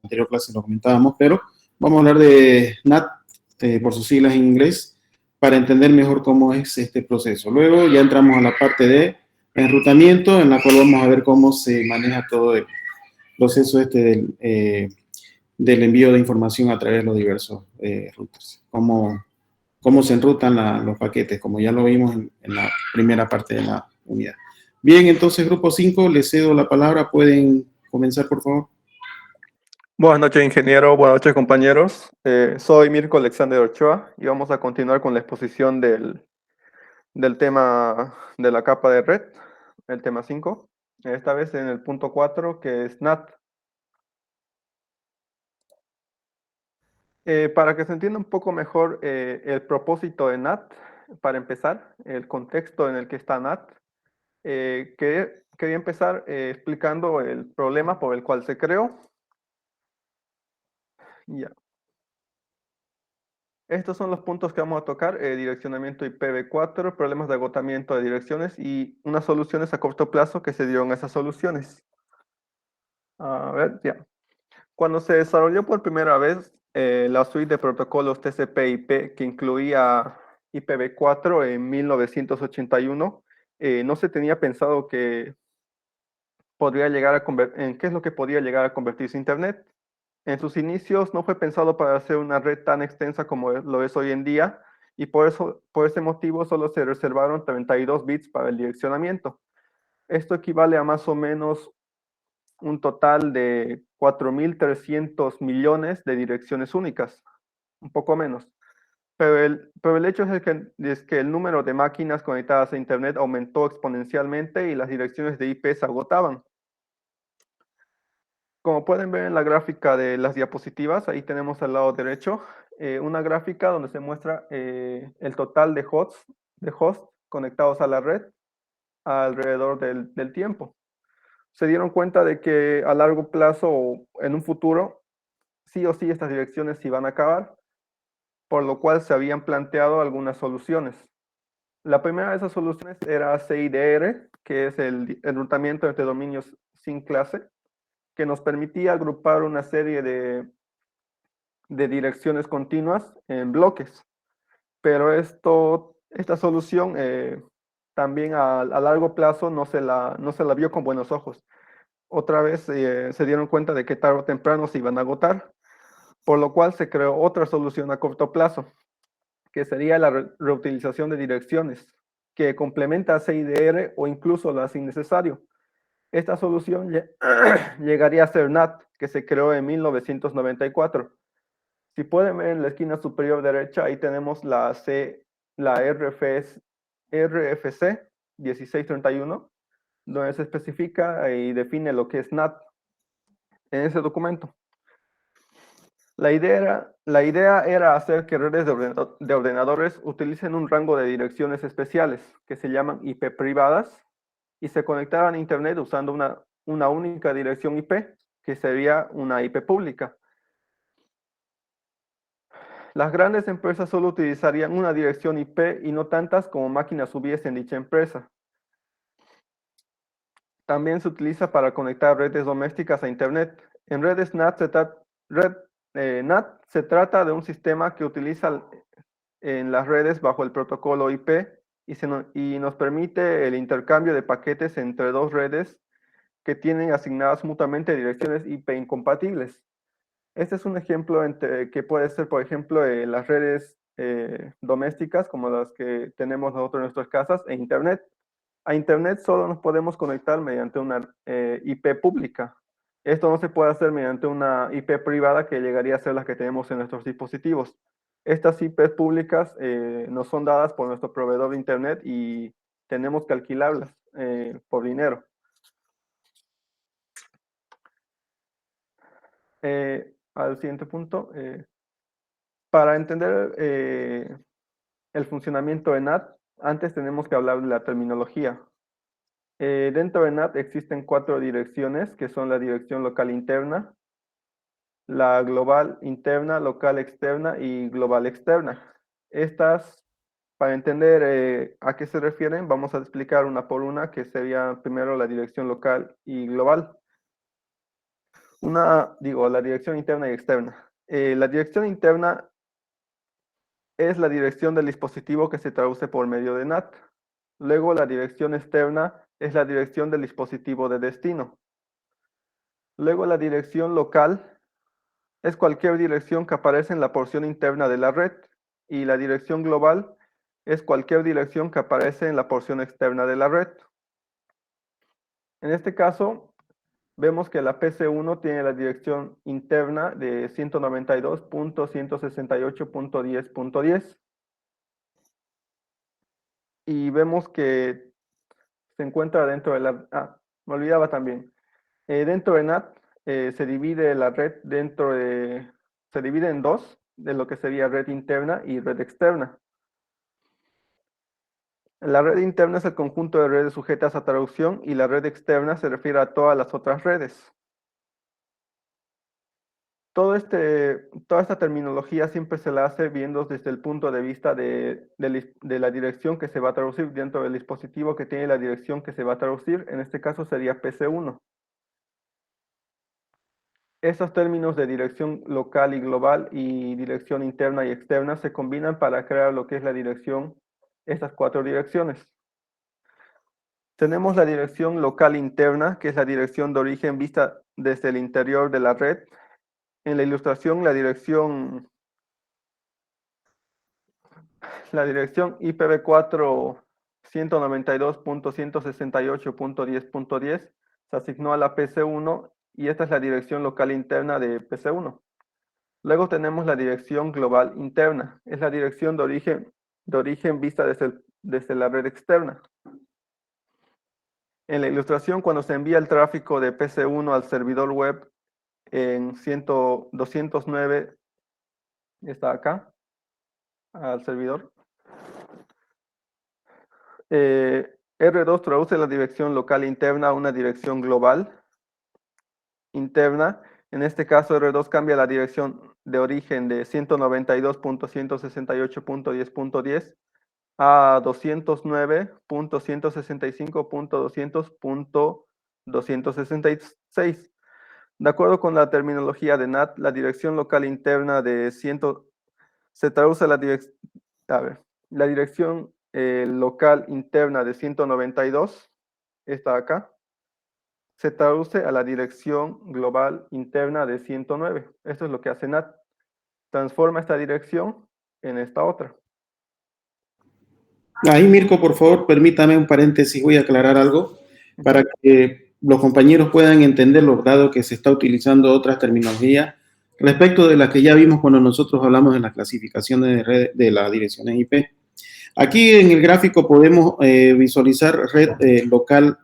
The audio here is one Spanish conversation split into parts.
anterior clase lo comentábamos, pero vamos a hablar de NAT, por sus siglas en inglés, para entender mejor cómo es este proceso. Luego ya entramos a la parte de enrutamiento, en la cual vamos a ver cómo se maneja todo el proceso del envío de información a través de los diversos routers. Cómo se enrutan los paquetes, como ya lo vimos en la primera parte de la unidad. Bien, entonces, grupo 5, les cedo la palabra. ¿Pueden comenzar, por favor? Buenas noches, ingeniero. Buenas noches, compañeros. Soy Mirko Alexander Ochoa y vamos a continuar con la exposición del tema de la capa de red, el tema 5. Esta vez en el punto 4, que es NAT. Para que se entienda un poco mejor el propósito de NAT, para empezar, el contexto en el que está NAT, quería empezar explicando el problema por el cual se creó. Ya. Estos son los puntos que vamos a tocar: direccionamiento IPv4, problemas de agotamiento de direcciones y unas soluciones a corto plazo que se dieron a esas soluciones. A ver, ya. Cuando se desarrolló por primera vez la suite de protocolos TCP/IP que incluía IPv4 en 1981, no se tenía pensado que podría llegar a en qué es lo que podría llegar a convertirse Internet. En sus inicios no fue pensado para hacer una red tan extensa como lo es hoy en día, y por ese motivo solo se reservaron 32 bits para el direccionamiento. Esto equivale a más o menos un total de 4.300 millones de direcciones únicas, un poco menos. Pero el hecho es que el número de máquinas conectadas a Internet aumentó exponencialmente y las direcciones de IP se agotaban. Como pueden ver en la gráfica de las diapositivas, ahí tenemos al lado derecho una gráfica donde se muestra el total de hosts conectados a la red alrededor del tiempo. Se dieron cuenta de que a largo plazo o en un futuro, sí o sí estas direcciones se iban a acabar, por lo cual se habían planteado algunas soluciones. La primera de esas soluciones era CIDR, que es el enrutamiento entre dominios sin clase, que nos permitía agrupar una serie de direcciones continuas en bloques. Pero esta solución también a largo plazo no se la vio con buenos ojos. Otra vez se dieron cuenta de que tarde o temprano se iban a agotar, por lo cual se creó otra solución a corto plazo, que sería la reutilización de direcciones, que complementa a CIDR o incluso la hace innecesario. Esta solución llegaría a ser NAT, que se creó en 1994. Si pueden ver en la esquina superior derecha, ahí tenemos la RFC 1631, donde se especifica y define lo que es NAT en ese documento. La idea era hacer que redes de ordenadores utilicen un rango de direcciones especiales, que se llaman IP privadas, y se conectaran a Internet usando una única dirección IP, que sería una IP pública. Las grandes empresas solo utilizarían una dirección IP y no tantas como máquinas hubiesen dicha empresa. También se utiliza para conectar redes domésticas a Internet. En redes NAT NAT se trata de un sistema que utiliza en las redes bajo el protocolo IP y nos permite el intercambio de paquetes entre dos redes que tienen asignadas mutuamente direcciones IP incompatibles. Este es un ejemplo que puede ser, por ejemplo, las redes domésticas, como las que tenemos nosotros en nuestras casas, e Internet. A Internet solo nos podemos conectar mediante una IP pública. Esto no se puede hacer mediante una IP privada, que llegaría a ser las que tenemos en nuestros dispositivos. Estas IPs públicas nos son dadas por nuestro proveedor de Internet y tenemos que alquilarlas por dinero. Al siguiente punto. Para entender el funcionamiento de NAT, antes tenemos que hablar de la terminología. Dentro de NAT existen 4 direcciones, que son la dirección local interna, la global interna, local externa y global externa. Estas, para entender a qué se refieren, vamos a explicar una por una, que sería primero la dirección local y global. La dirección interna y externa. La dirección interna es la dirección del dispositivo que se traduce por medio de NAT. Luego, la dirección externa es la dirección del dispositivo de destino. Luego, la dirección local es cualquier dirección que aparece en la porción interna de la red. Y la dirección global es cualquier dirección que aparece en la porción externa de la red. En este caso, vemos que la PC1 tiene la dirección interna de 192.168.10.10 y vemos que se encuentra dentro de la... me olvidaba también. Dentro de NAT se divide la red se divide en dos, de lo que sería red interna y red externa. La red interna es el conjunto de redes sujetas a traducción y la red externa se refiere a todas las otras redes. Toda esta terminología siempre se la hace viendo desde el punto de vista de la dirección que se va a traducir dentro del dispositivo que tiene la dirección que se va a traducir. En este caso sería PC1. Esos términos de dirección local y global y dirección interna y externa se combinan para crear lo que es la dirección, estas cuatro direcciones. Tenemos la dirección local interna, que es la dirección de origen vista desde el interior de la red. En la ilustración, la dirección IPv4 192.168.10.10 se asignó a la PC1 y esta es la dirección local interna de PC1. Luego tenemos la dirección global interna, es la dirección de origen vista desde la red externa. En la ilustración, cuando se envía el tráfico de PC1 al servidor web en 209, está acá, al servidor. R2 traduce la dirección local interna a una dirección global interna. En este caso, R2 cambia la dirección de origen de 192.168.10.10 a 209.165.200.266. De acuerdo con la terminología de NAT, la dirección local interna se traduce a la dirección local interna de 192, está acá, se traduce a la dirección global interna de 109. Esto es lo que hace NAT. Transforma esta dirección en esta otra. Ahí, Mirko, por favor, permítame un paréntesis, voy a aclarar algo para que los compañeros puedan entenderlo, dado que se está utilizando otras terminologías respecto de las que ya vimos cuando nosotros hablamos de la clasificación de las direcciones IP. Aquí en el gráfico podemos visualizar red local,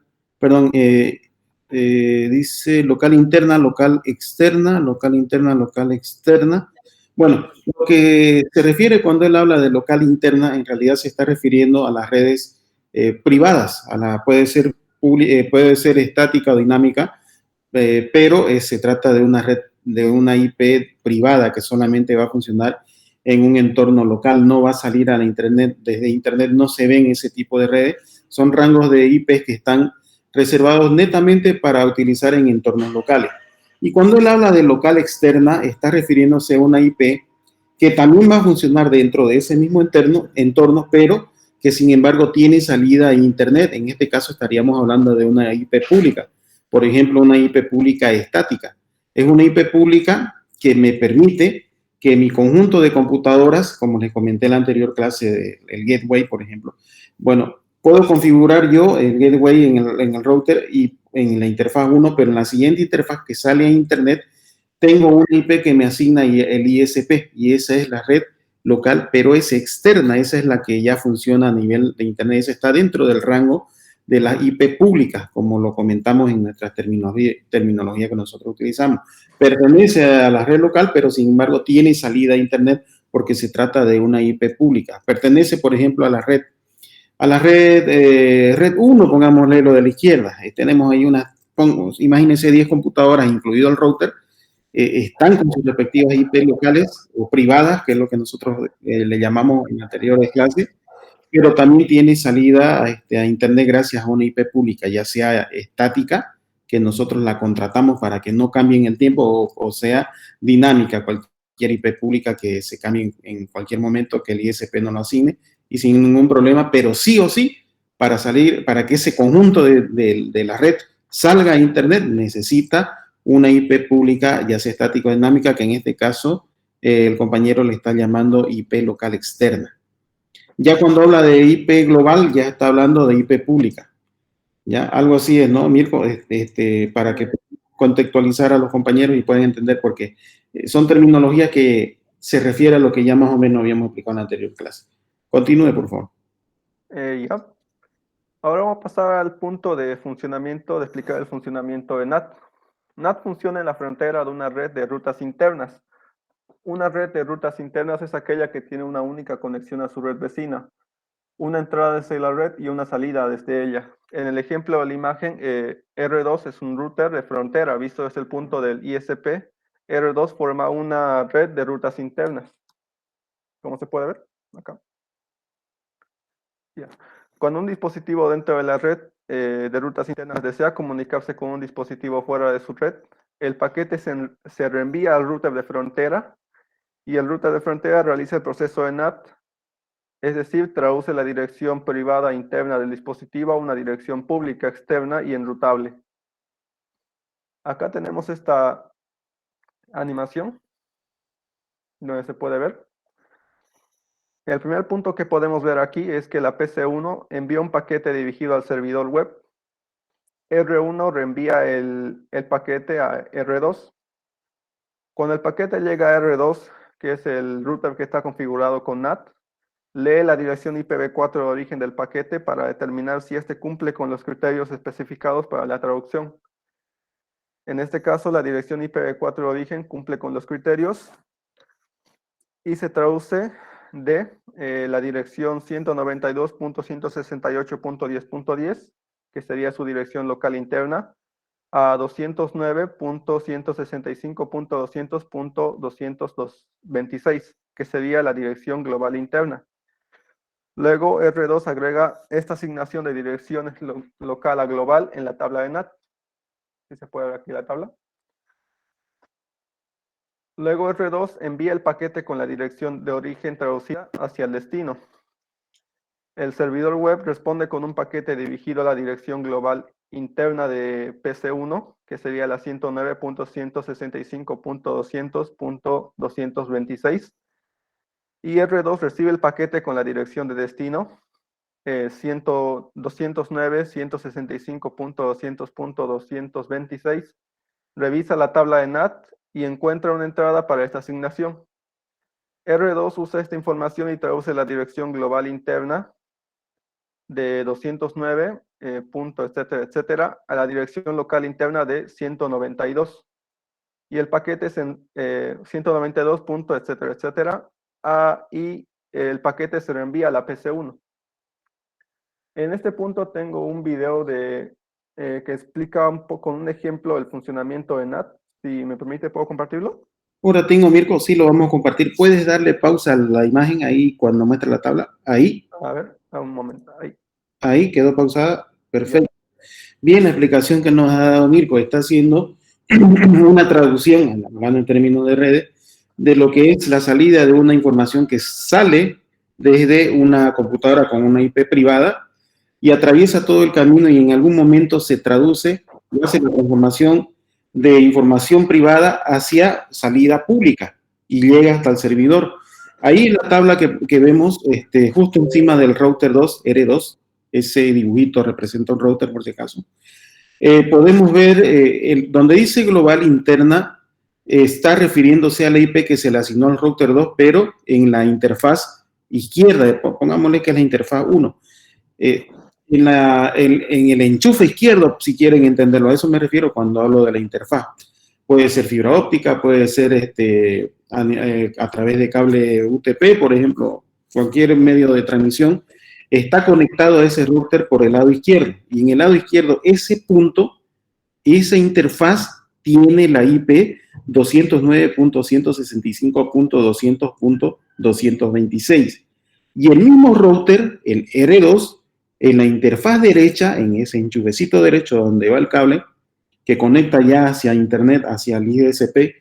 dice local interna, local externa, local interna, local externa. Bueno, lo que se refiere cuando él habla de local interna, en realidad se está refiriendo a las redes privadas, puede ser estática o dinámica, pero se trata de una red, de una IP privada que solamente va a funcionar en un entorno local, no va a salir a la internet, desde internet no se ven ese tipo de redes, son rangos de IPs que están reservados netamente para utilizar en entornos locales. Y cuando él habla de local externa, está refiriéndose a una IP que también va a funcionar dentro de ese mismo entorno, pero que sin embargo tiene salida a internet. En este caso estaríamos hablando de una IP pública. Por ejemplo, una IP pública estática. Es una IP pública que me permite que mi conjunto de computadoras, como les comenté en la anterior clase, el gateway, por ejemplo, bueno, puedo configurar yo el gateway en el router y en la interfaz 1, pero en la siguiente interfaz que sale a internet, tengo una IP que me asigna el ISP y esa es la red local, pero es externa, esa es la que ya funciona a nivel de internet, esa está dentro del rango de las IP públicas, como lo comentamos en nuestra terminología que nosotros utilizamos. Pertenece a la red local, pero sin embargo tiene salida a internet porque se trata de una IP pública. Pertenece, por ejemplo, a la red red 1, pongámosle lo de la izquierda. Tenemos ahí imagínense 10 computadoras, incluido el router, están con sus respectivas IP locales o privadas, que es lo que nosotros le llamamos en anteriores clases, pero también tiene salida a internet gracias a una IP pública, ya sea estática, que nosotros la contratamos para que no cambie en el tiempo o sea dinámica, cualquier IP pública que se cambie en cualquier momento, que el ISP no lo asigne y sin ningún problema, pero sí o sí, para que ese conjunto de la red salga a Internet, necesita una IP pública, ya sea estática o dinámica, que en este caso el compañero le está llamando IP local externa. Ya cuando habla de IP global, ya está hablando de IP pública. Ya, algo así es, ¿no, Mirko? Para que contextualizar a los compañeros y puedan entender, porque son terminologías que se refiere a lo que ya más o menos habíamos explicado en la anterior clase. Continúe, por favor. Ya. Ahora vamos a pasar al punto de funcionamiento, de explicar el funcionamiento de NAT. NAT funciona en la frontera de una red de rutas internas. Una red de rutas internas es aquella que tiene una única conexión a su red vecina, una entrada desde la red y una salida desde ella. En el ejemplo de la imagen, R2 es un router de frontera, visto desde el punto del ISP. R2 forma una red de rutas internas. ¿Cómo se puede ver? Acá. Yeah. Cuando un dispositivo dentro de la red de rutas internas desea comunicarse con un dispositivo fuera de su red, el paquete se reenvía al router de frontera y el router de frontera realiza el proceso de NAT, es decir, traduce la dirección privada interna del dispositivo a una dirección pública externa y enrutable. Acá tenemos esta animación, donde se puede ver. El primer punto que podemos ver aquí es que la PC1 envía un paquete dirigido al servidor web. R1 reenvía el paquete a R2. Cuando el paquete llega a R2, que es el router que está configurado con NAT, lee la dirección IPv4 de origen del paquete para determinar si éste cumple con los criterios especificados para la traducción. En este caso, la dirección IPv4 de origen cumple con los criterios y se traduce de la dirección 192.168.10.10, que sería su dirección local interna, a 209.165.200.226, que sería la dirección global interna. Luego R2 agrega esta asignación de direcciones local a global en la tabla de NAT. ¿Sí se puede ver aquí la tabla? Luego R2 envía el paquete con la dirección de origen traducida hacia el destino. El servidor web responde con un paquete dirigido a la dirección global interna de PC1, que sería la 109.165.200.226. Y R2 recibe el paquete con la dirección de destino, 209.165.200.226. Revisa la tabla de NAT y encuentra una entrada para esta asignación. R2 usa esta información y traduce la dirección global interna de 209, etcétera, etcétera, a la dirección local interna de 192. Y el paquete es en 192, etcétera, etcétera, y el paquete se reenvía a la PC1. En este punto tengo un video que explica un poco, con un ejemplo, el funcionamiento de NAT. Si me permite, ¿puedo compartirlo? Ahora tengo, Mirko, sí, lo vamos a compartir. ¿Puedes darle pausa a la imagen ahí cuando muestra la tabla? Ahí. A ver, un momento. Ahí quedó pausada. Perfecto. Bien, la explicación que nos ha dado Mirko está haciendo una traducción, hablando en términos de redes, de lo que es la salida de una información que sale desde una computadora con una IP privada y atraviesa todo el camino y en algún momento se traduce y hace la transformación de información privada hacia salida pública y llega hasta el servidor. Ahí en la tabla que vemos, justo encima del router 2, R2, ese dibujito representa un router por si acaso. Podemos ver donde dice global interna, está refiriéndose a la IP que se le asignó al router 2, pero en la interfaz izquierda, pongámosle que es la interfaz 1. En el enchufe izquierdo, si quieren entenderlo, a eso me refiero cuando hablo de la interfaz. Puede ser fibra óptica, puede ser a través de cable UTP, por ejemplo, cualquier medio de transmisión, está conectado a ese router por el lado izquierdo. Y en el lado izquierdo, ese punto, esa interfaz tiene la IP 209.165.200.226. Y el mismo router, el R2, en la interfaz derecha, en ese enchufecito derecho donde va el cable, que conecta ya hacia Internet, hacia el ISP,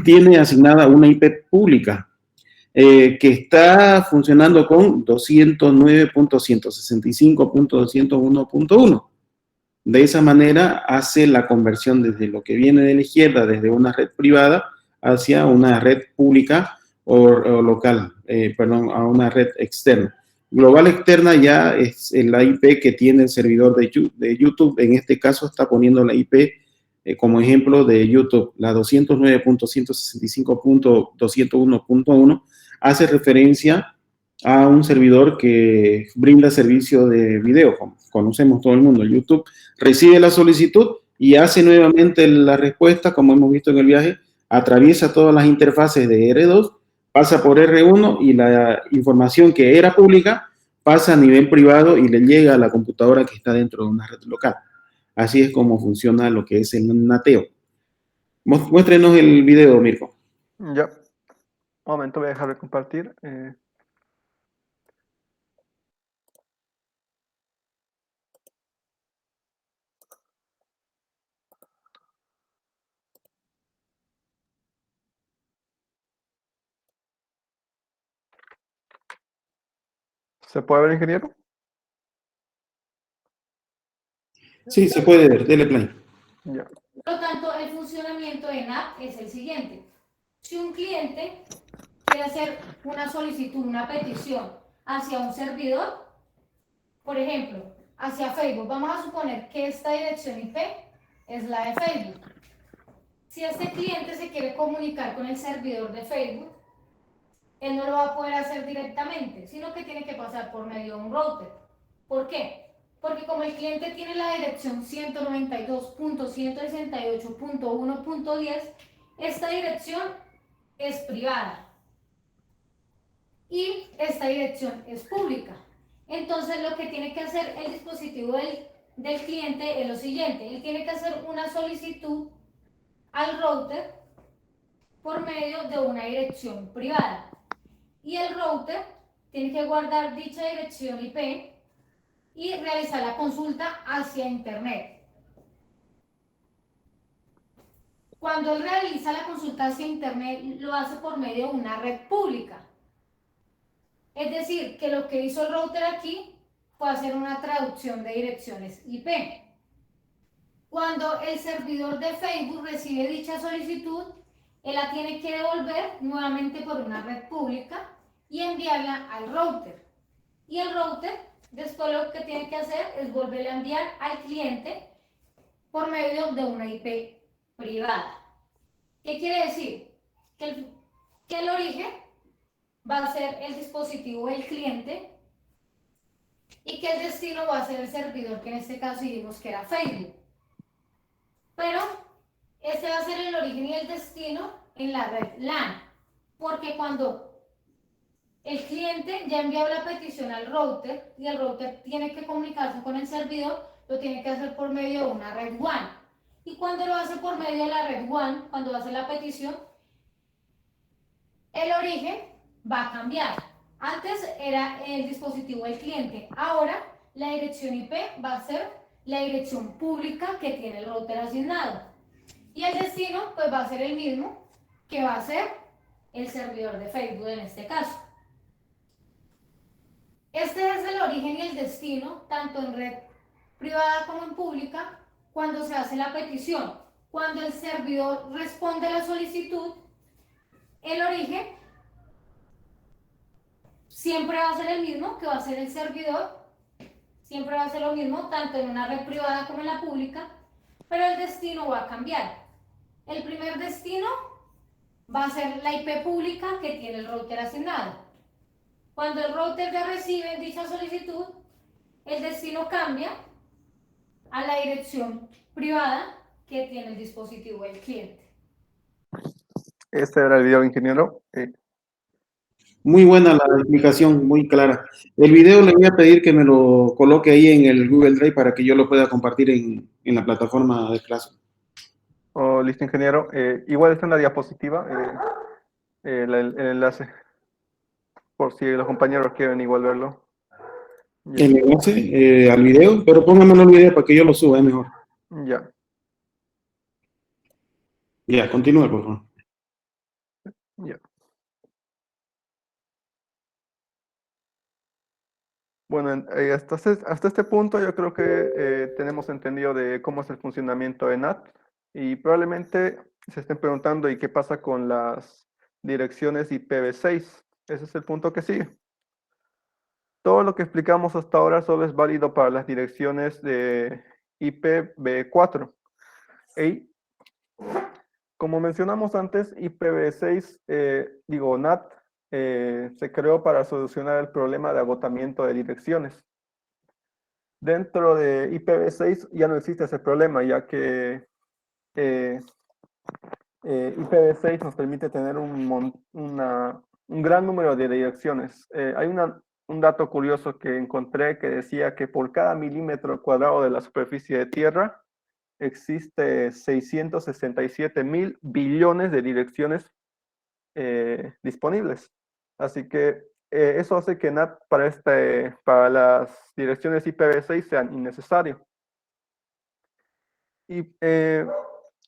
tiene asignada una IP pública que está funcionando con 209.165.201.1. De esa manera hace la conversión desde lo que viene de la izquierda, desde una red privada, hacia una red pública o local, perdón, a una red externa. Global externa ya es la IP que tiene el servidor de YouTube. En este caso está poniendo la IP como ejemplo de YouTube, la 209.165.201.1, hace referencia a un servidor que brinda servicio de video, como conocemos todo el mundo, YouTube. Recibe la solicitud y hace nuevamente la respuesta, como hemos visto en el viaje, atraviesa todas las interfaces de R2, pasa por R1 y la información que era pública pasa a nivel privado y le llega a la computadora que está dentro de una red local. Así es como funciona lo que es el nateo. Muéstrenos el video, Mirko. Ya. Un momento, voy a dejar de compartir. ¿Se puede ver, ingeniero? Sí, se puede ver. Dele play. Ya. Por lo tanto, el funcionamiento de NAT es el siguiente. Si un cliente quiere hacer una solicitud, una petición hacia un servidor, por ejemplo, hacia Facebook, vamos a suponer que esta dirección IP es la de Facebook. Si este cliente se quiere comunicar con el servidor de Facebook, él no lo va a poder hacer directamente, sino que tiene que pasar por medio de un router. ¿Por qué? Porque como el cliente tiene la dirección 192.168.1.10, esta dirección es privada y esta dirección es pública. Entonces lo que tiene que hacer el dispositivo del cliente es lo siguiente: él tiene que hacer una solicitud al router por medio de una dirección privada y el router tiene que guardar dicha dirección IP y realizar la consulta hacia Internet. Cuando él realiza la consulta hacia Internet, lo hace por medio de una red pública. Es decir, que lo que hizo el router aquí fue hacer una traducción de direcciones IP. Cuando el servidor de Facebook recibe dicha solicitud, él la tiene que devolver nuevamente por una red pública y enviarla al router. Y el router después lo que tiene que hacer es volverle a enviar al cliente por medio de una IP privada. ¿Qué quiere decir? Que el origen va a ser el dispositivo del cliente y que el destino va a ser el servidor, que en este caso dijimos que era Facebook. Pero este va a ser el origen y el destino en la red LAN, porque cuando el cliente ya envió la petición al router y el router tiene que comunicarse con el servidor, lo tiene que hacer por medio de una red WAN. Y cuando lo hace por medio de la red WAN, cuando hace la petición, el origen va a cambiar. Antes era el dispositivo del cliente, ahora la dirección IP va a ser la dirección pública que tiene el router asignado. Y el destino pues va a ser el mismo, que va a ser el servidor de Facebook en este caso. Este es el origen y el destino, tanto en red privada como en pública, cuando se hace la petición. Cuando el servidor responde a la solicitud, el origen siempre va a ser el mismo, que va a ser el servidor, siempre va a ser lo mismo, tanto en una red privada como en la pública, pero el destino va a cambiar. El primer destino va a ser la IP pública que tiene el router asignado. Cuando el router ya recibe dicha solicitud, el destino cambia a la dirección privada que tiene el dispositivo del cliente. Este era el video, ingeniero. Muy buena la explicación, muy clara. El video le voy a pedir que me lo coloque ahí en el Google Drive para que yo lo pueda compartir en la plataforma de clase. Oh, listo, ingeniero. Igual está en la diapositiva el enlace, por si los compañeros quieren igual verlo. Ya. El enlace al video, pero póngamelo el video para que yo lo suba, es mejor. Ya. Ya, continúe, por favor. Ya. Bueno, hasta este punto yo creo que tenemos entendido de cómo es el funcionamiento de NAT y probablemente se estén preguntando ¿y qué pasa con las direcciones IPv6? Ese es el punto que sigue. Todo lo que explicamos hasta ahora solo es válido para las direcciones de IPv4. Y como mencionamos antes, IPv6, NAT, se creó para solucionar el problema de agotamiento de direcciones. Dentro de IPv6 ya no existe ese problema, ya que IPv6 nos permite tener un gran número de direcciones. Hay un dato curioso que encontré que decía que por cada milímetro cuadrado de la superficie de tierra existe 667.000 billones de direcciones disponibles. Así que eso hace que NAT para las direcciones IPv6 sean innecesarios. Y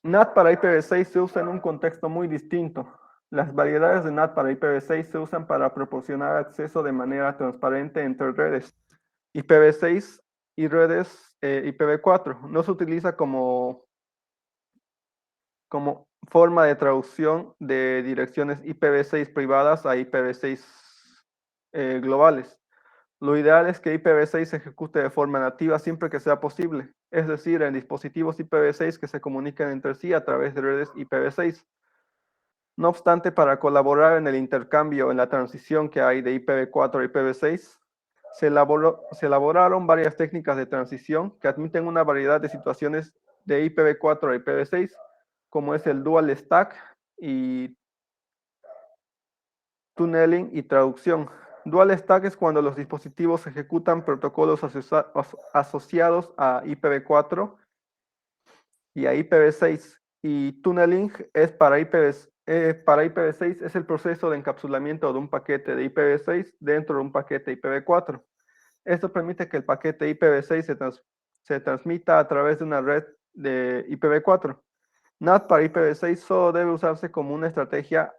NAT para IPv6 se usa en un contexto muy distinto. Las variedades de NAT para IPv6 se usan para proporcionar acceso de manera transparente entre redes IPv6 y redes IPv4. No se utiliza como forma de traducción de direcciones IPv6 privadas a IPv6 globales. Lo ideal es que IPv6 se ejecute de forma nativa siempre que sea posible, es decir, en dispositivos IPv6 que se comuniquen entre sí a través de redes IPv6. No obstante, para colaborar en el intercambio en la transición que hay de IPv4 a IPv6, se elaboraron varias técnicas de transición que admiten una variedad de situaciones de IPv4 a IPv6, como es el dual stack y tunneling y traducción. Dual stack es cuando los dispositivos ejecutan protocolos asociados a IPv4 y a IPv6. Y tunneling es para IPv6 es el proceso de encapsulamiento de un paquete de IPv6 dentro de un paquete IPv4. Esto permite que el paquete IPv6 se transmita a través de una red de IPv4. NAT para IPv6 solo debe usarse como una estrategia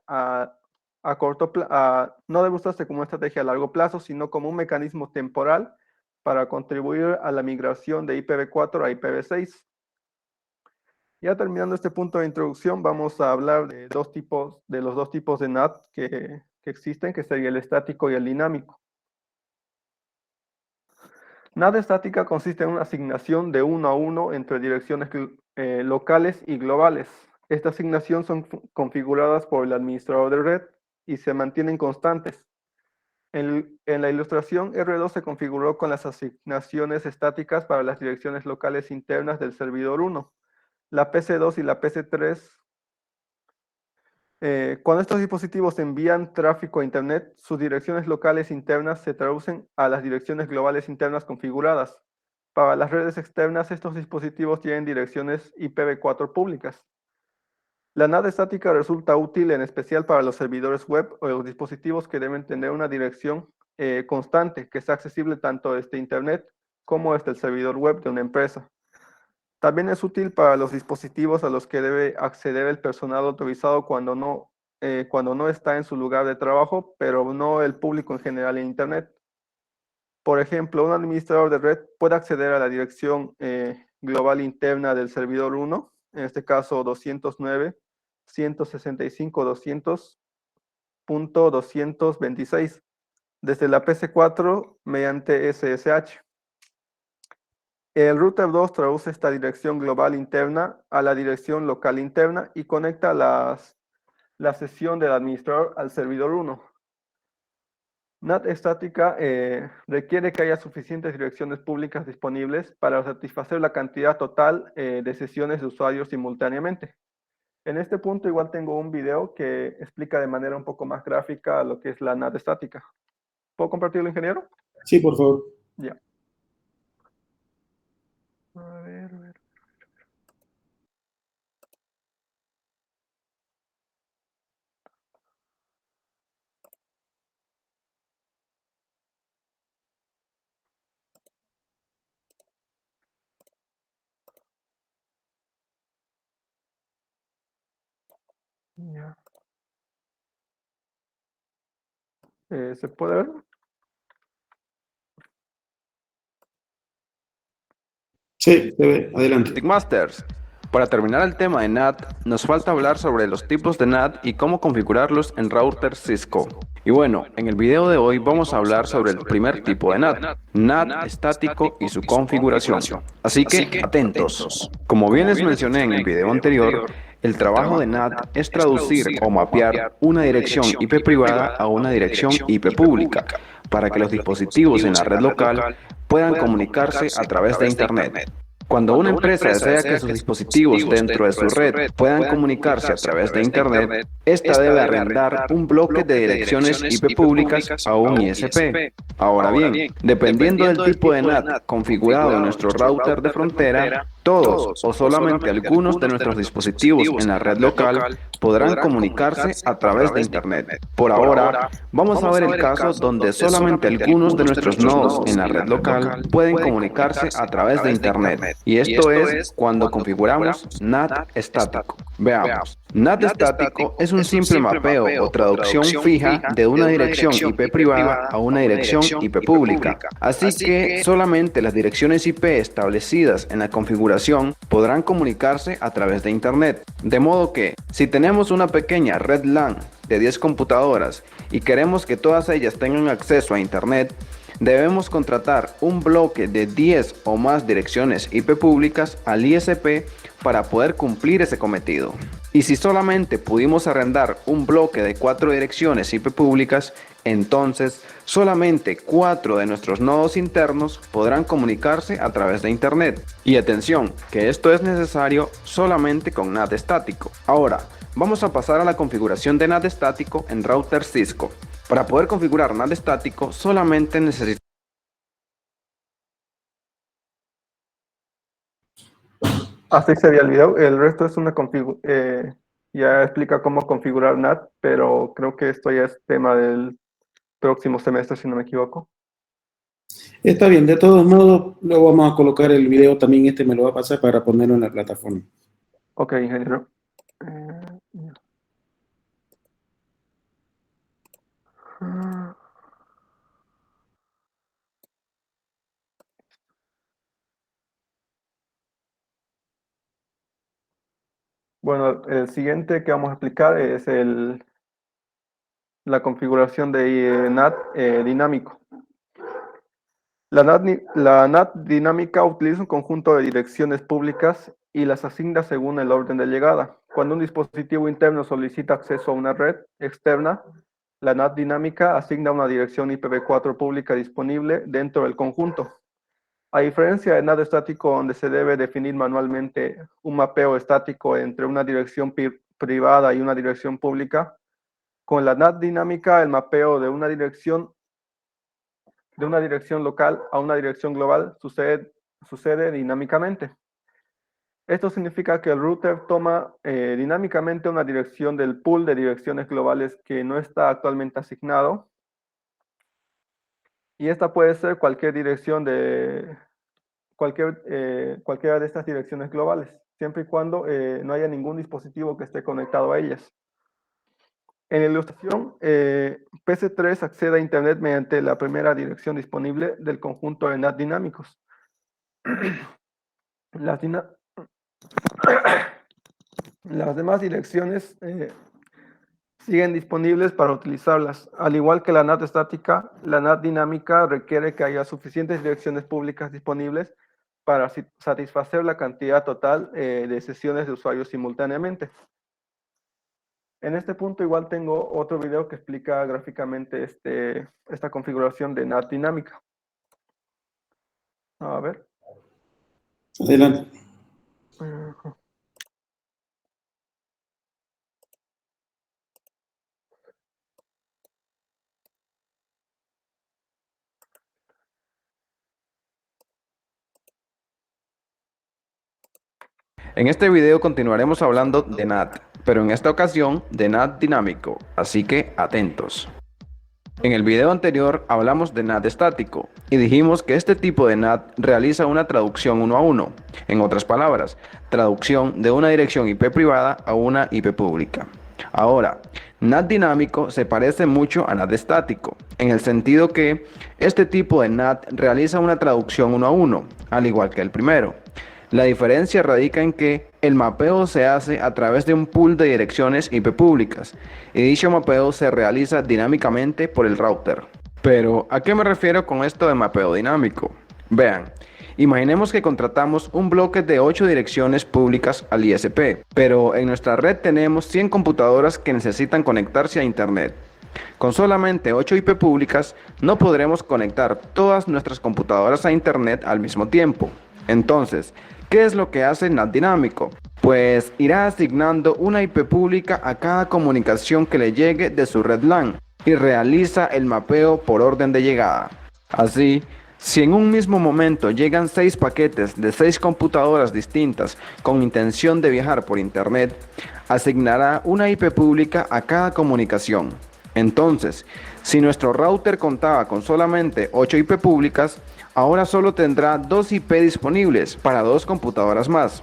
no debe usarse como una estrategia a largo plazo, sino como un mecanismo temporal para contribuir a la migración de IPv4 a IPv6. Ya terminando este punto de introducción, vamos a hablar de los dos tipos de NAT que existen, que sería el estático y el dinámico. NAT estática consiste en una asignación de 1 a 1 entre direcciones locales y globales. Esta asignación son configuradas por el administrador de red y se mantienen constantes. En la ilustración, R2 se configuró con las asignaciones estáticas para las direcciones locales internas del servidor 1. La PC2 y la PC3, cuando estos dispositivos envían tráfico a Internet, sus direcciones locales internas se traducen a las direcciones globales internas configuradas. Para las redes externas, estos dispositivos tienen direcciones IPv4 públicas. La NAT estática resulta útil en especial para los servidores web o los dispositivos que deben tener una dirección constante que sea accesible tanto desde Internet como desde el servidor web de una empresa. También es útil para los dispositivos a los que debe acceder el personal autorizado cuando no está en su lugar de trabajo, pero no el público en general en Internet. Por ejemplo, un administrador de red puede acceder a la dirección global interna del servidor 1, en este caso 209.165.200.226, desde la PC4 mediante SSH. El router 2 traduce esta dirección global interna a la dirección local interna y conecta la sesión del administrador al servidor 1. NAT estática requiere que haya suficientes direcciones públicas disponibles para satisfacer la cantidad total de sesiones de usuarios simultáneamente. En este punto igual tengo un video que explica de manera un poco más gráfica lo que es la NAT estática. ¿Puedo compartirlo, ingeniero? Sí, por favor. Ya. A ver. Ya. ¿Se puede ver? Sí, se ve. Adelante. Masters. Para terminar el tema de NAT, nos falta hablar sobre los tipos de NAT y cómo configurarlos en routers Cisco. Y bueno, en el video de hoy vamos a hablar sobre el primer tipo de NAT, NAT estático y su configuración. Así que, atentos. Como bien les mencioné en el video anterior, el trabajo de NAT es traducir o mapear una dirección IP privada a una dirección IP pública, para que los dispositivos en la red local puedan comunicarse a través de Internet. Cuando una empresa desea que sus dispositivos dentro de su red puedan comunicarse a través de Internet, ésta debe arrendar un bloque de direcciones IP públicas a un ISP. Ahora bien, dependiendo del tipo de NAT configurado en nuestro router de frontera, todos o solamente algunos de nuestros dispositivos en la red local podrán comunicarse a través de Internet. Por ahora, vamos a ver el caso donde solamente algunos de nuestros nodos en la red local pueden comunicarse a través de Internet. Y esto es cuando configuramos NAT estático. Veamos. NAT estático es un simple mapeo o traducción fija de una dirección IP privada a una dirección IP pública. Así que solamente las direcciones IP establecidas en la configuración podrán comunicarse a través de Internet. De modo que, si tenemos una pequeña red LAN de 10 computadoras y queremos que todas ellas tengan acceso a Internet, debemos contratar un bloque de 10 o más direcciones IP públicas al ISP para poder cumplir ese cometido. Y si solamente pudimos arrendar un bloque de 4 direcciones IP públicas, entonces solamente 4 de nuestros nodos internos podrán comunicarse a través de Internet. Y atención, que esto es necesario solamente con NAT estático. Ahora, vamos a pasar a la configuración de NAT estático en router Cisco. Para poder configurar NAT estático solamente necesitamos... Así sería el video. El resto es una ya explica cómo configurar NAT, pero creo que esto ya es tema del próximo semestre, si no me equivoco. Está bien, de todos modos, luego vamos a colocar el video también, este me lo va a pasar para ponerlo en la plataforma. Ok, ingeniero. Bueno, el siguiente que vamos a explicar es la configuración de NAT dinámico. La NAT dinámica utiliza un conjunto de direcciones públicas y las asigna según el orden de llegada. Cuando un dispositivo interno solicita acceso a una red externa, la NAT dinámica asigna una dirección IPv4 pública disponible dentro del conjunto. A diferencia de NAT estático, donde se debe definir manualmente un mapeo estático entre una dirección privada y una dirección pública, con la NAT dinámica el mapeo de una dirección local a una dirección global sucede dinámicamente. Esto significa que el router toma dinámicamente una dirección del pool de direcciones globales que no está actualmente asignado, y esta puede ser cualquier dirección de cualquiera de estas direcciones globales, siempre y cuando no haya ningún dispositivo que esté conectado a ellas. En la ilustración, PC3 accede a Internet mediante la primera dirección disponible del conjunto de NAT dinámicos. Las demás direcciones siguen disponibles para utilizarlas. Al igual que la NAT estática, la NAT dinámica requiere que haya suficientes direcciones públicas disponibles para satisfacer la cantidad total de sesiones de usuarios simultáneamente. En este punto igual tengo otro video que explica gráficamente esta configuración de NAT dinámica. A ver. Adelante. En este video continuaremos hablando de NAT, pero en esta ocasión de NAT dinámico, así que atentos. En el video anterior hablamos de NAT estático y dijimos que este tipo de NAT realiza una traducción uno a uno, en otras palabras, traducción de una dirección IP privada a una IP pública. Ahora, NAT dinámico se parece mucho a NAT estático, en el sentido que este tipo de NAT realiza una traducción uno a uno, al igual que el primero. La diferencia radica en que el mapeo se hace a través de un pool de direcciones IP públicas, y dicho mapeo se realiza dinámicamente por el router. Pero, ¿a qué me refiero con esto de mapeo dinámico? Vean, imaginemos que contratamos un bloque de 8 direcciones públicas al ISP, pero en nuestra red tenemos 100 computadoras que necesitan conectarse a Internet. Con solamente 8 IP públicas no podremos conectar todas nuestras computadoras a Internet al mismo tiempo. Entonces, ¿qué es lo que hace NAT dinámico? Pues irá asignando una IP pública a cada comunicación que le llegue de su red LAN y realiza el mapeo por orden de llegada. Así, si en un mismo momento llegan 6 paquetes de 6 computadoras distintas con intención de viajar por Internet, asignará una IP pública a cada comunicación. Entonces, si nuestro router contaba con solamente 8 IP públicas, ahora solo tendrá 2 IP disponibles para 2 computadoras más.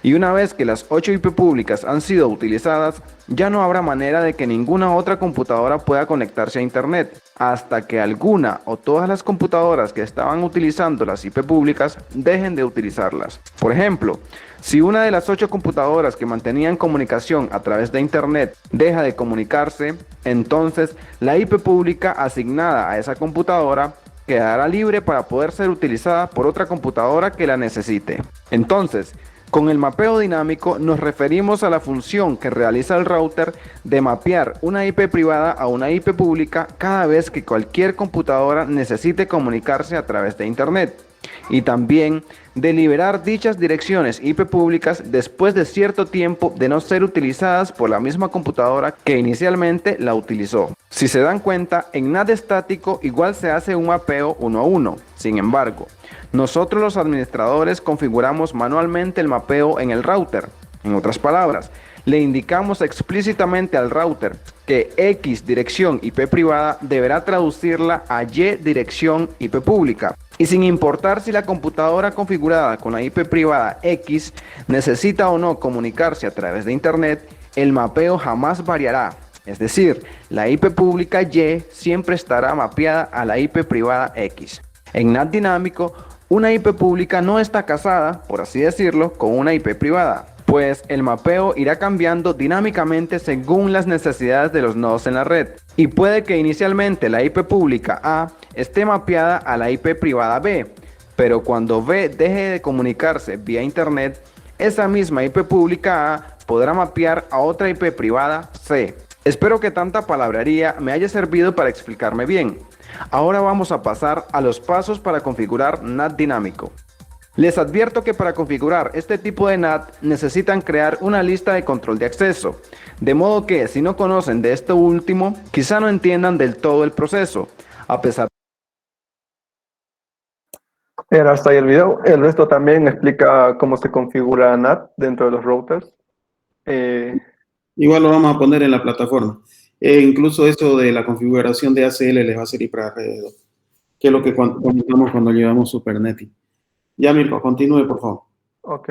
Y una vez que las 8 IP públicas han sido utilizadas, ya no habrá manera de que ninguna otra computadora pueda conectarse a Internet, hasta que alguna o todas las computadoras que estaban utilizando las IP públicas dejen de utilizarlas. Por ejemplo, si una de las 8 computadoras que mantenían comunicación a través de Internet deja de comunicarse, entonces la IP pública asignada a esa computadora quedará libre para poder ser utilizada por otra computadora que la necesite. Entonces, con el mapeo dinámico nos referimos a la función que realiza el router de mapear una IP privada a una IP pública cada vez que cualquier computadora necesite comunicarse a través de Internet, y también de liberar dichas direcciones IP públicas después de cierto tiempo de no ser utilizadas por la misma computadora que inicialmente la utilizó. Si se dan cuenta, en NAT estático igual se hace un mapeo uno a uno. Sin embargo, nosotros los administradores configuramos manualmente el mapeo en el router. En otras palabras, le indicamos explícitamente al router que X dirección IP privada deberá traducirla a Y dirección IP pública. Y sin importar si la computadora configurada con la IP privada X necesita o no comunicarse a través de Internet, el mapeo jamás variará. Es decir, la IP pública Y siempre estará mapeada a la IP privada X. En NAT dinámico, una IP pública no está casada, por así decirlo, con una IP privada, pues el mapeo irá cambiando dinámicamente según las necesidades de los nodos en la red. Y puede que inicialmente la IP pública A esté mapeada a la IP privada B, pero cuando B deje de comunicarse vía Internet, esa misma IP pública A podrá mapear a otra IP privada C. Espero que tanta palabrería me haya servido para explicarme bien. Ahora vamos a pasar a los pasos para configurar NAT dinámico. Les advierto que para configurar este tipo de NAT necesitan crear una lista de control de acceso, de modo que si no conocen de esto último, quizá no entiendan del todo el proceso, a pesar. Era hasta ahí el video. El resto también explica cómo se configura NAT dentro de los routers. Igual lo vamos a poner en la plataforma. Incluso eso de la configuración de ACL les va a servir para Red 2, que es lo que comentamos cuando llevamos Superneting. Ya, Mirko, continúe, por favor. Ok.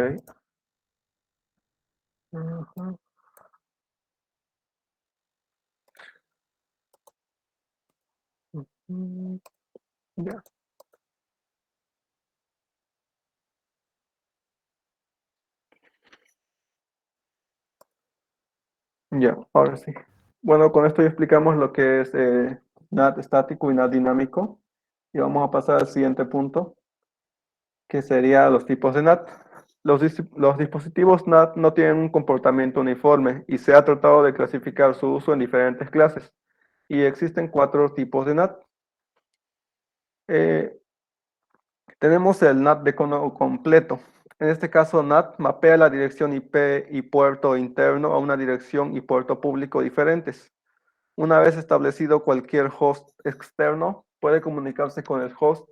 Ya. Ya, ahora sí. Bueno, con esto ya explicamos lo que es NAT estático y NAT dinámico. Y vamos a pasar al siguiente punto, que sería los tipos de NAT. Los dispositivos NAT no tienen un comportamiento uniforme y se ha tratado de clasificar su uso en diferentes clases. Y existen 4 tipos de NAT. Tenemos el NAT de cono completo. En este caso, NAT mapea la dirección IP y puerto interno a una dirección y puerto público diferentes. Una vez establecido, cualquier host externo puede comunicarse con el host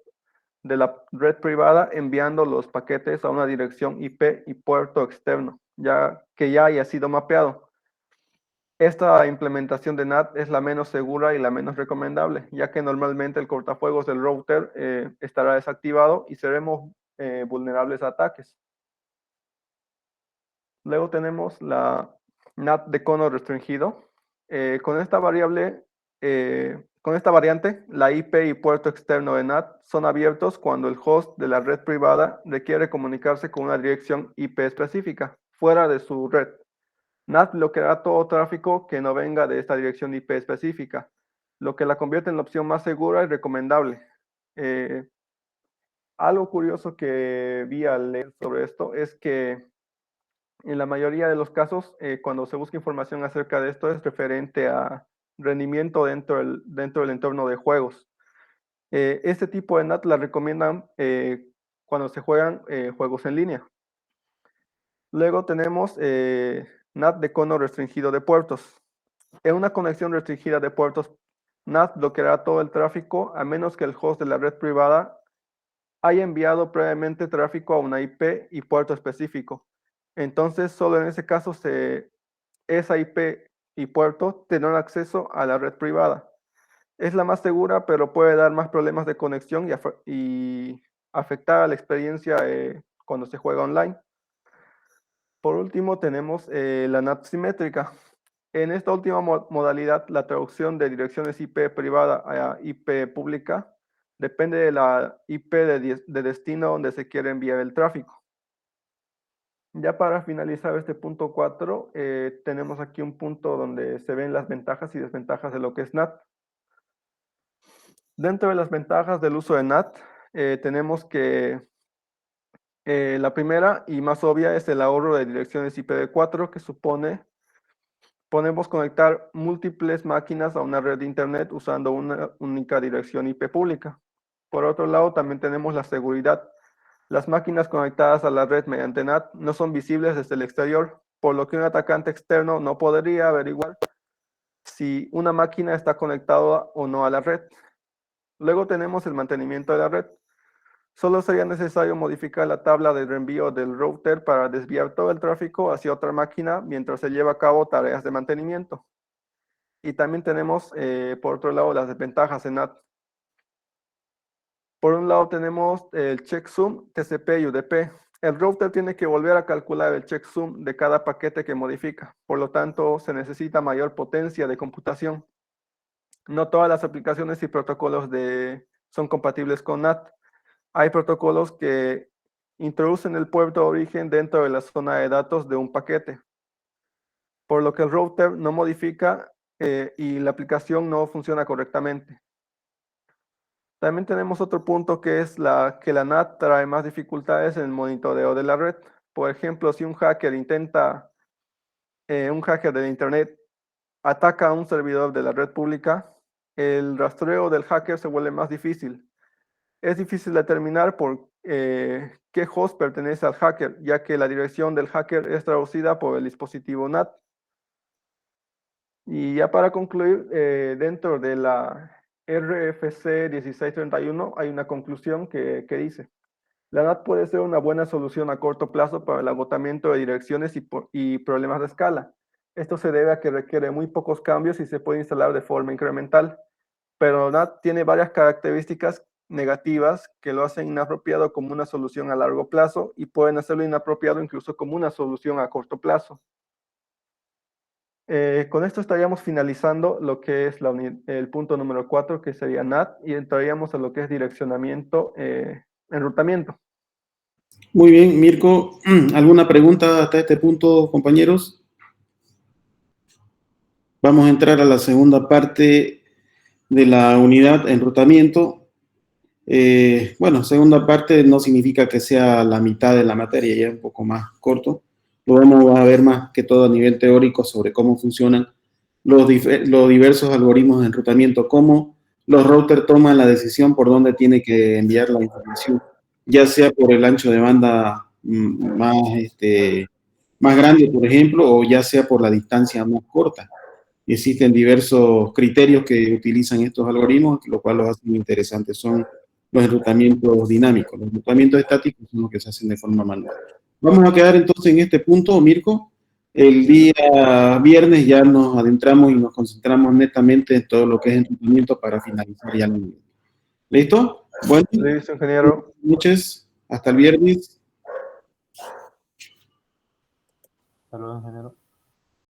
de la red privada enviando los paquetes a una dirección IP y puerto externo, ya que ya haya sido mapeado. Esta implementación de NAT es la menos segura y la menos recomendable, ya que normalmente el cortafuegos del router estará desactivado y seremos vulnerables a ataques. Luego tenemos la NAT de cono restringido. Con esta variable, con esta variante, la IP y puerto externo de NAT son abiertos cuando el host de la red privada requiere comunicarse con una dirección IP específica, fuera de su red. NAT bloqueará todo tráfico que no venga de esta dirección IP específica, lo que la convierte en la opción más segura y recomendable. Algo curioso que vi al leer sobre esto es que en la mayoría de los casos, cuando se busca información acerca de esto, es referente a rendimiento dentro del entorno de juegos. Este tipo de NAT la recomiendan cuando se juegan juegos en línea. Luego tenemos NAT de cono restringido de puertos. En una conexión restringida de puertos, NAT bloqueará todo el tráfico a menos que el host de la red privada haya enviado previamente tráfico a una IP y puerto específico. Entonces, solo en ese caso esa IP y puerto tendrán acceso a la red privada. Es la más segura, pero puede dar más problemas de conexión y afectar a la experiencia cuando se juega online. Por último, tenemos la NAT simétrica. En esta última modalidad, la traducción de direcciones IP privada a IP pública depende de la IP de destino donde se quiere enviar el tráfico. Ya para finalizar este punto 4, tenemos aquí un punto donde se ven las ventajas y desventajas de lo que es NAT. Dentro de las ventajas del uso de NAT, tenemos que la primera y más obvia es el ahorro de direcciones IPv4, que podemos conectar múltiples máquinas a una red de Internet usando una única dirección IP pública. Por otro lado, también tenemos la seguridad. Las máquinas conectadas a la red mediante NAT no son visibles desde el exterior, por lo que un atacante externo no podría averiguar si una máquina está conectada o no a la red. Luego tenemos el mantenimiento de la red. Solo sería necesario modificar la tabla de reenvío del router para desviar todo el tráfico hacia otra máquina mientras se lleva a cabo tareas de mantenimiento. Y también tenemos, por otro lado, las desventajas en NAT. Por un lado tenemos el checksum, TCP y UDP. El router tiene que volver a calcular el checksum de cada paquete que modifica. Por lo tanto, se necesita mayor potencia de computación. No todas las aplicaciones y protocolos son compatibles con NAT. Hay protocolos que introducen el puerto de origen dentro de la zona de datos de un paquete, por lo que el router no modifica y la aplicación no funciona correctamente. También tenemos otro punto que es que la NAT trae más dificultades en el monitoreo de la red. Por ejemplo, si un hacker de Internet ataca a un servidor de la red pública, el rastreo del hacker se vuelve más difícil. Es difícil determinar por qué host pertenece al hacker, ya que la dirección del hacker es traducida por el dispositivo NAT. Y ya para concluir, dentro de la RFC 1631 hay una conclusión que dice: la NAT puede ser una buena solución a corto plazo para el agotamiento de direcciones y problemas de escala. Esto se debe a que requiere muy pocos cambios y se puede instalar de forma incremental. Pero NAT tiene varias características negativas que lo hacen inapropiado como una solución a largo plazo y pueden hacerlo inapropiado incluso como una solución a corto plazo. Con esto estaríamos finalizando lo que es el punto número 4, que sería NAT, y entraríamos a lo que es direccionamiento, enrutamiento. Muy bien, Mirko. ¿Alguna pregunta hasta este punto, compañeros? Vamos a entrar a la segunda parte de la unidad enrutamiento. Bueno, segunda parte no significa que sea la mitad de la materia, ya es un poco más corto. Lo vamos a ver más que todo a nivel teórico sobre cómo funcionan los diversos algoritmos de enrutamiento, cómo los routers toman la decisión por dónde tiene que enviar la información, ya sea por el ancho de banda más grande, por ejemplo, o ya sea por la distancia más corta. Existen diversos criterios que utilizan estos algoritmos, lo cual los hacen interesantes. Son los enrutamientos dinámicos. Los enrutamientos estáticos son los que se hacen de forma manual. Vamos a quedar entonces en este punto, Mirko. El día viernes ya nos adentramos y nos concentramos netamente en todo lo que es enrutamiento para finalizar ya la unidad. ¿Listo? Bueno, Listo, ingeniero. buenas noches. Hasta el viernes. Saludos, ingeniero.